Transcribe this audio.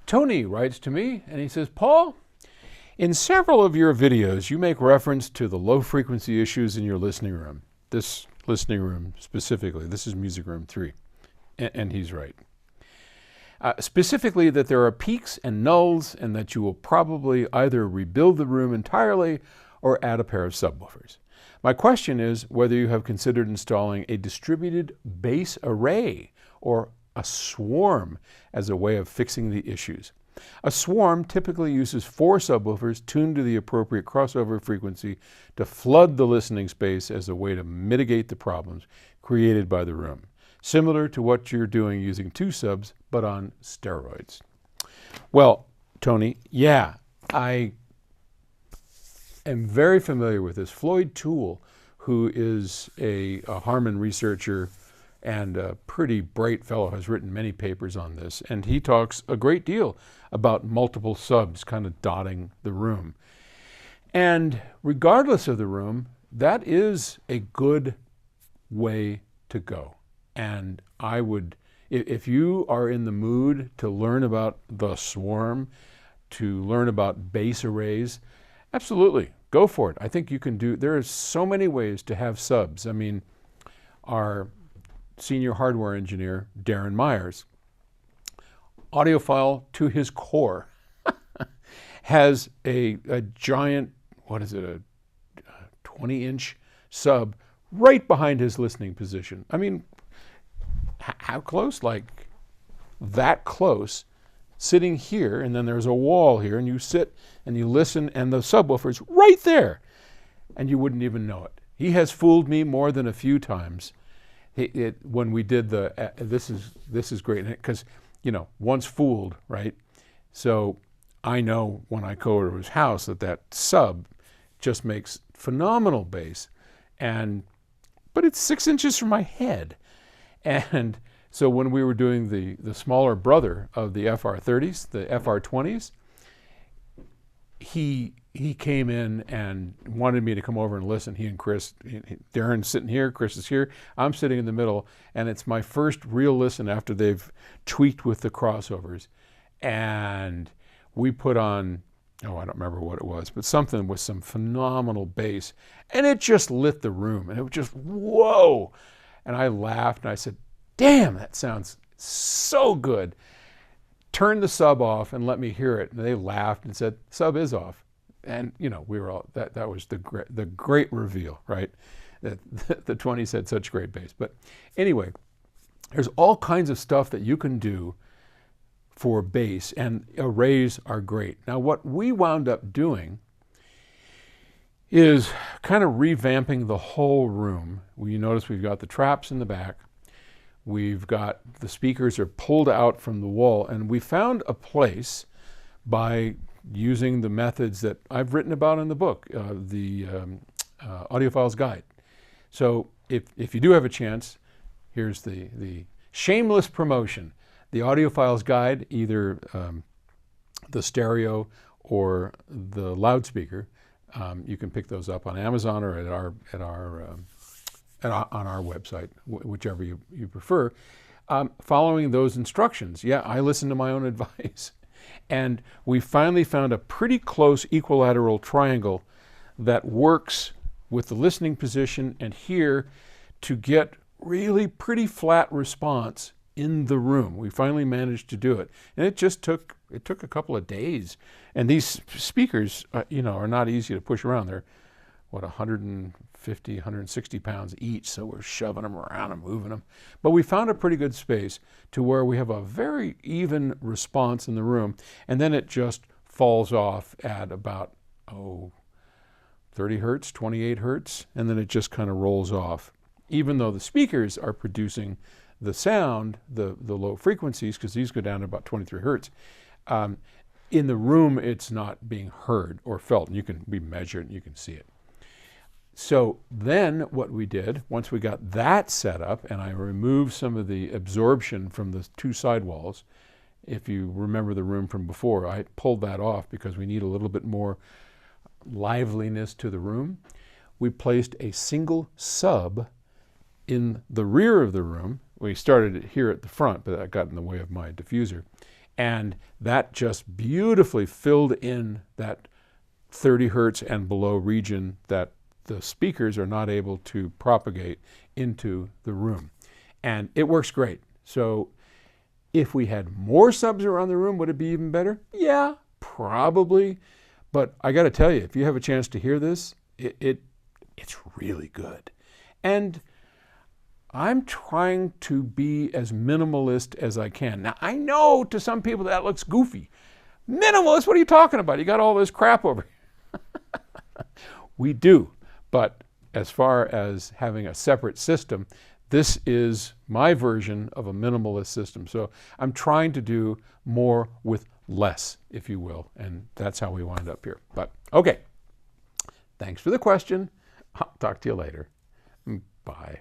Tony writes to me and he says, Paul, in several of your videos, you make reference to the low frequency issues in your listening room. This listening room specifically, this is music room 3. And he's right. Specifically that there are peaks and nulls and that you will probably either rebuild the room entirely or add a pair of subwoofers. My question is whether you have considered installing a distributed bass array or a swarm as a way of fixing the issues. A swarm typically uses 4 subwoofers tuned to the appropriate crossover frequency to flood the listening space as a way to mitigate the problems created by the room. Similar to what you're doing using 2 subs, but on steroids. Well, Tony, yeah, I am very familiar with this. Floyd Toole, who is a Harman researcher and a pretty bright fellow, has written many papers on this, and he talks a great deal about multiple subs kind of dotting the room. And regardless of the room, that is a good way to go. And I would, if you are in the mood to learn about the swarm, to learn about bass arrays, absolutely, go for it. I think you can do, there are so many ways to have subs. I mean, our senior hardware engineer, Darren Myers, audiophile to his core, has a giant, what is it, a 20-inch sub right behind his listening position. I mean, how close? Like that close, sitting here, and then there's a wall here, and you sit and you listen, and the subwoofer's right there, and you wouldn't even know it. He has fooled me more than a few times. When we did the, this is great, because, you know, once fooled, right? So I know when I go to his house that sub just makes phenomenal bass, but it's 6 inches from my head. And so when we were doing the smaller brother of the FR30s, the FR20s, he came in and wanted me to come over and listen. He and Chris, Darren's sitting here, Chris is here, I'm sitting in the middle, and it's my first real listen after they've tweaked with the crossovers. And we put on, oh, I don't remember what it was, but something with some phenomenal bass, and it just lit the room, and it was just, whoa. And I laughed, and I said, damn, that sounds so good. Turn the sub off and let me hear it. And they laughed and said, sub is off. And, you know, we were all, that was the great reveal, right? That the 20s had such great bass. But anyway, there's all kinds of stuff that you can do for bass, and arrays are great. Now, what we wound up doing is kind of revamping the whole room. You notice we've got the traps in the back. We've got the speakers are pulled out from the wall, and we found a place by using the methods that I've written about in the book, the Audiophile's Guide. So if you do have a chance, here's the shameless promotion. The Audiophile's Guide, either the stereo or the loudspeaker, you can pick those up on Amazon or on our website, whichever you prefer, following those instructions. Yeah, I listen to my own advice. And we finally found a pretty close equilateral triangle that works with the listening position and here to get really pretty flat response in the room. We finally managed to do it. And it took a couple of days. And these speakers, you know, are not easy to push around. They're, what, 150, 160 pounds each, so we're shoving them around and moving them. But we found a pretty good space to where we have a very even response in the room, and then it just falls off at about, 30 hertz, 28 hertz, and then it just kind of rolls off. Even though the speakers are producing the sound, the low frequencies, because these go down to about 23 hertz, in the room it's not being heard or felt. We measure it and you can see it. So then what we did, once we got that set up, and I removed some of the absorption from the 2 sidewalls, if you remember the room from before, I pulled that off because we need a little bit more liveliness to the room. We placed a single sub in the rear of the room. We started it here at the front, but that got in the way of my diffuser. And that just beautifully filled in that 30 hertz and below region that the speakers are not able to propagate into the room. And it works great. So if we had more subs around the room, would it be even better? Yeah, probably. But I got to tell you, if you have a chance to hear this, it's really good. And I'm trying to be as minimalist as I can. Now, I know to some people that looks goofy. Minimalist? What are you talking about? You got all this crap over here. We do. But as far as having a separate system, this is my version of a minimalist system. So I'm trying to do more with less, if you will. And that's how we wind up here. But okay. Thanks for the question. I'll talk to you later. Bye.